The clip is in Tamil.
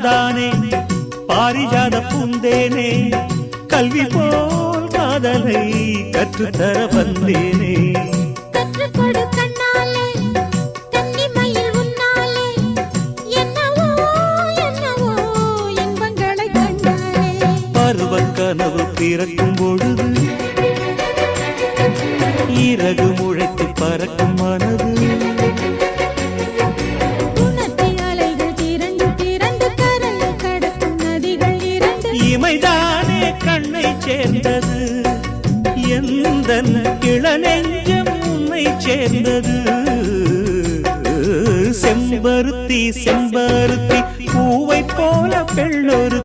தானே பாரிஜாத பூந்தேனே கல்வி போல் காதலை கற்றுத்தர வந்தேனே கற்றுக்கொடு கண்ணாலே கன்னிமயில் உன்னாலே என்னவோ என்னவோ இன்பங்களை கண்டாலே பருவக் கனவு பிறக்கும் பொழுது இறகு முளைத்து பறக்கும் மனது இமைதானே கண்ணை சேர்ந்தது எந்தன் இளநெஞ்சம் உன்னை சேர்ந்தது செம்பருத்தி செம்பருத்தி பூவை போல பெண்ணொரு